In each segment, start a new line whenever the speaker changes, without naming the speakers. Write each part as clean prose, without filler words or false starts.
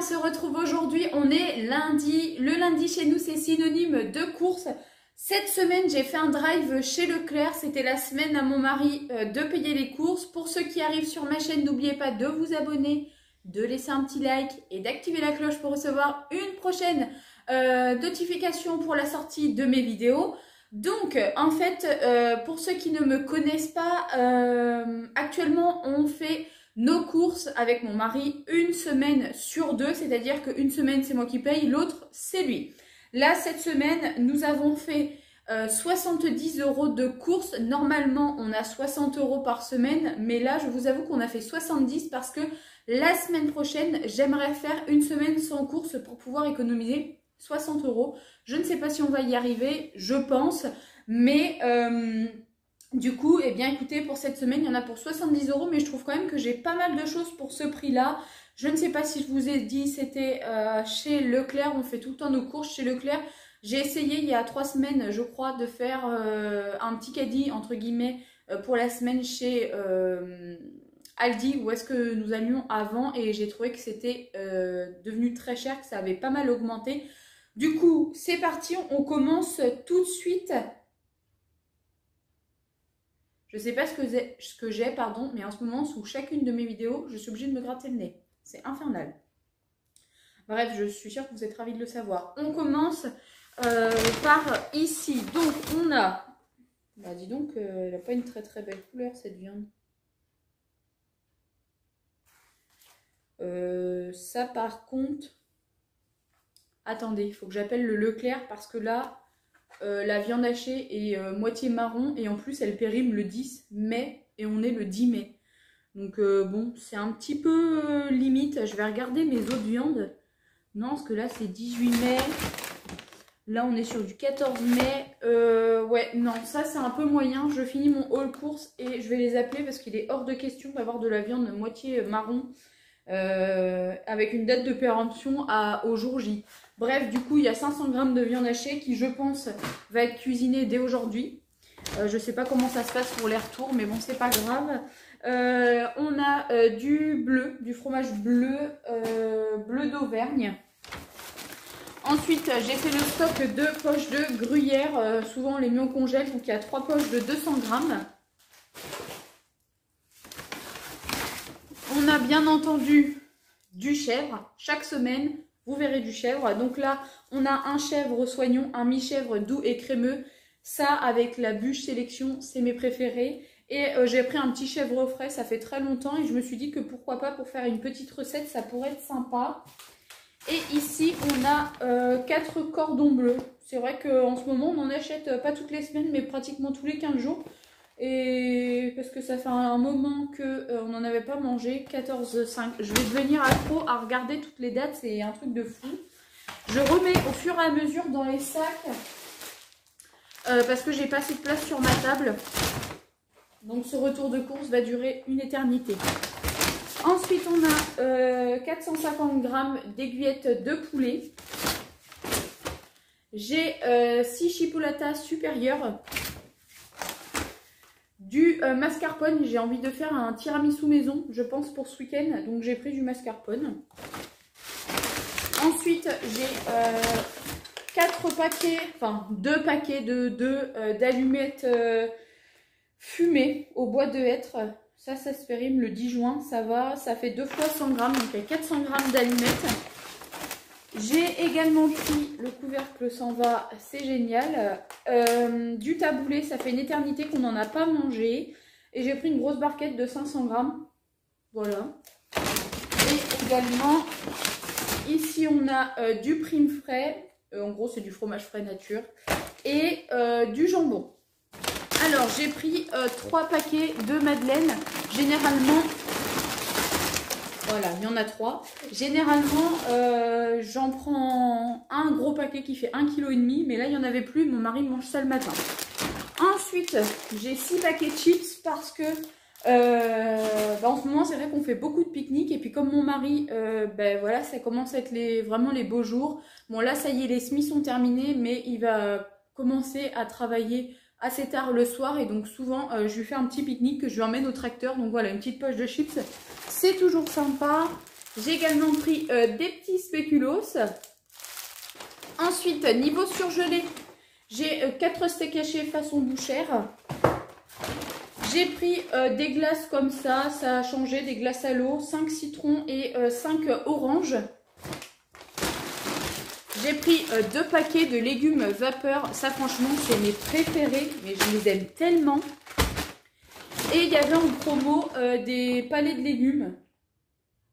on se retrouve aujourd'hui, on est lundi. Le lundi chez nous, c'est synonyme de course. Cette semaine, j'ai fait un drive chez Leclerc. C'était la semaine à mon mari de payer les courses. Pour ceux qui arrivent sur ma chaîne, n'oubliez pas de vous abonner, de laisser un petit like et d'activer la cloche pour recevoir une prochaine notification pour la sortie de mes vidéos. Donc, en fait, pour ceux qui ne me connaissent pas, actuellement, on fait nos courses avec mon mari une semaine sur deux, c'est-à-dire qu'une semaine c'est moi qui paye, l'autre c'est lui. Là cette semaine nous avons fait 70 € de courses. Normalement on a 60 € par semaine, mais là je vous avoue qu'on a fait 70 parce que la semaine prochaine j'aimerais faire une semaine sans courses pour pouvoir économiser 60 €. Je ne sais pas si on va y arriver, je pense, mais du coup, eh bien écoutez, pour cette semaine, il y en a pour 70 €, mais je trouve quand même que j'ai pas mal de choses pour ce prix-là. Je ne sais pas si je vous ai dit, c'était chez Leclerc, on fait tout le temps nos courses chez Leclerc. J'ai essayé il y a 3 semaines, je crois, de faire un petit caddie, entre guillemets, pour la semaine chez Aldi, où est-ce que nous allions avant, et j'ai trouvé que c'était devenu très cher, que ça avait pas mal augmenté. Du coup, c'est parti, on commence tout de suite. Je ne sais pas ce que j'ai, pardon, mais en ce moment, sous chacune de mes vidéos, je suis obligée de me gratter le nez. C'est infernal. Bref, je suis sûre que vous êtes ravis de le savoir. On commence par ici. Donc, on a... Bah, dis donc, elle n'a pas une très très belle couleur, cette viande. Ça, par contre... Attendez, il faut que j'appelle le Leclerc parce que là... la viande hachée est moitié marron et en plus elle périme le 10 mai et on est le 10 mai. Donc bon, c'est un petit peu limite. Je vais regarder mes autres viandes. Non, parce que là c'est 18 mai. Là on est sur du 14 mai. Ouais, non, ça c'est un peu moyen. Je finis mon haul course et je vais les appeler parce qu'il est hors de question d'avoir de la viande moitié marron avec une date de péremption au jour J. Bref, du coup, il y a 500 g de viande hachée qui, je pense, va être cuisinée dès aujourd'hui. Je sais pas comment ça se passe pour les retours, mais bon, c'est pas grave. On a du fromage bleu, bleu d'Auvergne. Ensuite, j'ai fait le stock de poches de gruyère. Souvent, on les met au congèle, donc il y a 3 poches de 200 g. On a bien entendu du chèvre. Chaque semaine, vous verrez du chèvre. Donc là, on a un chèvre soignon, un mi-chèvre doux et crémeux. Ça, avec la bûche sélection, c'est mes préférés. Et j'ai pris un petit chèvre au frais, ça fait très longtemps. Et je me suis dit que pourquoi pas, pour faire une petite recette, ça pourrait être sympa. Et ici, on a 4 cordons bleus. C'est vrai qu'en ce moment, on en achète pas toutes les semaines, mais pratiquement tous les 15 jours. Et parce que ça fait un moment qu'on n'en avait pas mangé. 14,5. Je vais devenir accro à regarder toutes les dates, c'est un truc de fou. Je remets au fur et à mesure dans les sacs parce que j'ai pas assez de place sur ma table. Donc ce retour de course va durer une éternité. Ensuite on a 450 g d'aiguillettes de poulet. J'ai 6 chipolatas supérieures. Du mascarpone, j'ai envie de faire un tiramisu maison, je pense, pour ce week-end. Donc j'ai pris du mascarpone. Ensuite, j'ai 4 paquets, enfin 2 paquets d'allumettes fumées au bois de hêtre. Ça se périme le 10 juin, ça va. Ça fait 2 fois 100 g, donc il y a 400 g d'allumettes. J'ai également pris le couvercle s'en va, c'est génial. Du taboulé, ça fait une éternité qu'on n'en a pas mangé. Et j'ai pris une grosse barquette de 500 g. Voilà. Et également, ici on a du prime frais. En gros, c'est du fromage frais nature. Et du jambon. Alors, j'ai pris 3 paquets de madeleine. Généralement... Voilà, il y en a 3. Généralement, j'en prends un gros paquet qui fait 1,5 kg, mais là, il n'y en avait plus. Mon mari mange ça le matin. Ensuite, j'ai 6 paquets de chips parce que en ce moment, c'est vrai qu'on fait beaucoup de pique-niques. Et puis, comme mon mari, voilà, ça commence à être vraiment les beaux jours. Bon, là, ça y est, les semis sont terminés, mais il va commencer à travailler assez tard le soir. Et donc, souvent, je lui fais un petit pique-nique que je lui emmène au tracteur. Donc, voilà, une petite poche de chips. C'est toujours sympa. J'ai également pris des petits spéculoos. Ensuite, niveau surgelé, j'ai 4 steaks hachés façon bouchère. J'ai pris des glaces comme ça a changé, des glaces à l'eau, 5 citrons et 5 oranges. J'ai pris 2 paquets de légumes vapeur, ça franchement c'est mes préférés, mais je les aime tellement. Et il y avait en promo des palets de légumes,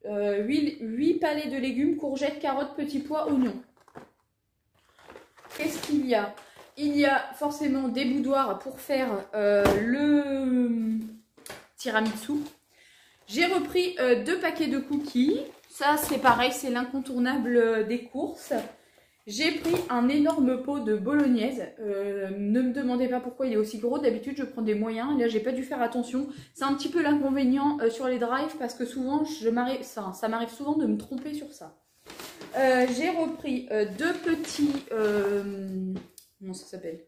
8 palets de légumes, courgettes, carottes, petits pois, oignons. Qu'est-ce qu'il y a? Il y a forcément des boudoirs pour faire le tiramisu. J'ai repris 2 paquets de cookies. Ça, c'est pareil, c'est l'incontournable des courses. J'ai pris un énorme pot de bolognaise. Ne me demandez pas pourquoi il est aussi gros. D'habitude, je prends des moyens. Là, j'ai pas dû faire attention. C'est un petit peu l'inconvénient sur les drives parce que souvent, ça m'arrive souvent de me tromper sur ça. J'ai repris 2 petits... comment ça s'appelle?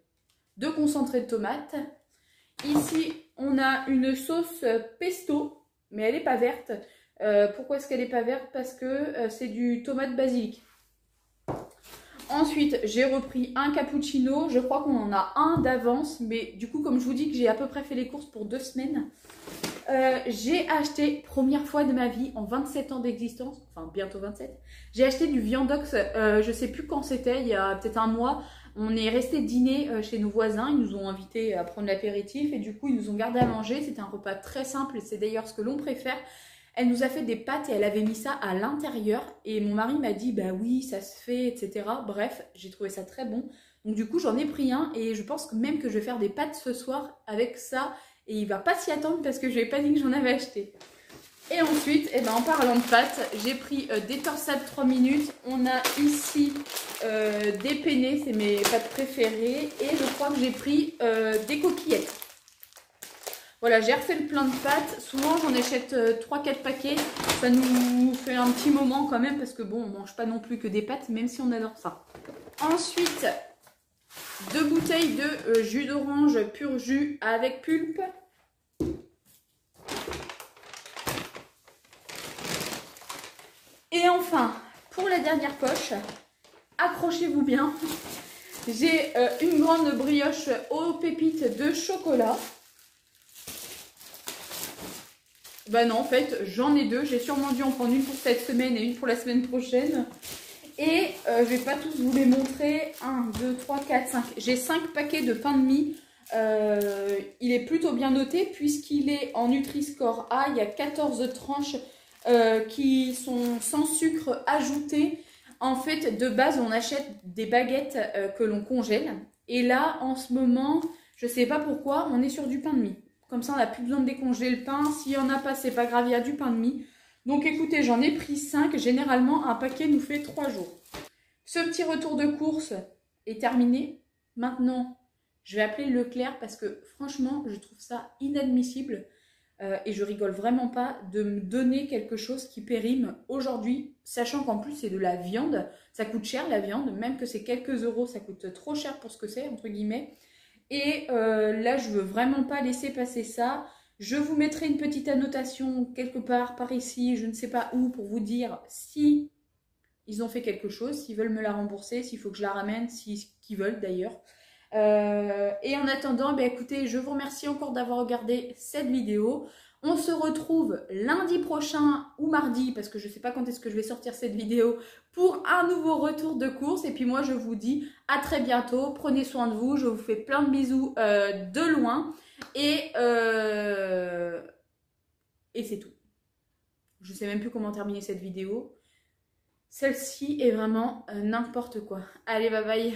2 concentrés de tomates. Ici, on a une sauce pesto, mais elle n'est pas verte. Pourquoi est-ce qu'elle n'est pas verte? Parce que c'est du tomate basilic. Ensuite, j'ai repris un cappuccino. Je crois qu'on en a un d'avance, mais du coup, comme je vous dis que j'ai à peu près fait les courses pour 2 semaines, j'ai acheté, première fois de ma vie, en 27 ans d'existence, enfin bientôt 27, j'ai acheté du viandox, je sais plus quand c'était, il y a peut-être un mois. On est resté dîner chez nos voisins, ils nous ont invités à prendre l'apéritif et du coup ils nous ont gardé à manger. C'était un repas très simple et c'est d'ailleurs ce que l'on préfère. Elle nous a fait des pâtes et elle avait mis ça à l'intérieur et mon mari m'a dit bah oui ça se fait, etc. Bref, j'ai trouvé ça très bon. Donc du coup j'en ai pris un et je pense que même que je vais faire des pâtes ce soir avec ça et il va pas s'y attendre parce que je lui ai pas dit que j'en avais acheté. Et ensuite, eh ben, en parlant de pâtes, j'ai pris des torsades 3 minutes. On a ici des penne, c'est mes pâtes préférées. Et je crois que j'ai pris des coquillettes. Voilà, j'ai refait le plein de pâtes. Souvent, j'en achète 3-4 paquets. Ça nous fait un petit moment quand même parce que bon, on mange pas non plus que des pâtes, même si on adore ça. Ensuite, 2 bouteilles de jus d'orange pur jus avec pulpe. Et enfin, pour la dernière poche, accrochez-vous bien, j'ai une grande brioche aux pépites de chocolat. Bah non, en fait, j'en ai 2. J'ai sûrement dû en prendre une pour cette semaine et une pour la semaine prochaine. Et je vais pas tous vous les montrer. 1, 2, 3, 4, 5. J'ai 5 paquets de pain de mie. Il est plutôt bien noté puisqu'il est en Nutri-Score A. Il y a 14 tranches qui sont sans sucre ajouté. En fait, de base, on achète des baguettes que l'on congèle. Et là, en ce moment, je sais pas pourquoi, on est sur du pain de mie. Comme ça, on n'a plus besoin de décongeler le pain. S'il n'y en a pas, c'est pas grave, il y a du pain de mie. Donc écoutez, j'en ai pris 5. Généralement, un paquet nous fait 3 jours. Ce petit retour de course est terminé. Maintenant, je vais appeler Leclerc parce que franchement, je trouve ça inadmissible. Et je rigole vraiment pas de me donner quelque chose qui périme aujourd'hui, sachant qu'en plus c'est de la viande. Ça coûte cher la viande, même que c'est quelques euros, ça coûte trop cher pour ce que c'est, entre guillemets. Et là, je veux vraiment pas laisser passer ça. Je vous mettrai une petite annotation quelque part par ici, je ne sais pas où, pour vous dire si ils ont fait quelque chose, s'ils veulent me la rembourser, s'il faut que je la ramène, qu'ils veulent d'ailleurs. Et en attendant, ben écoutez, je vous remercie encore d'avoir regardé cette vidéo. On se retrouve lundi prochain ou mardi, parce que je ne sais pas quand est-ce que je vais sortir cette vidéo, pour un nouveau retour de course. Et puis moi, je vous dis à très bientôt. Prenez soin de vous. Je vous fais plein de bisous de loin. Et c'est tout. Je ne sais même plus comment terminer cette vidéo. Celle-ci est vraiment n'importe quoi. Allez, bye bye.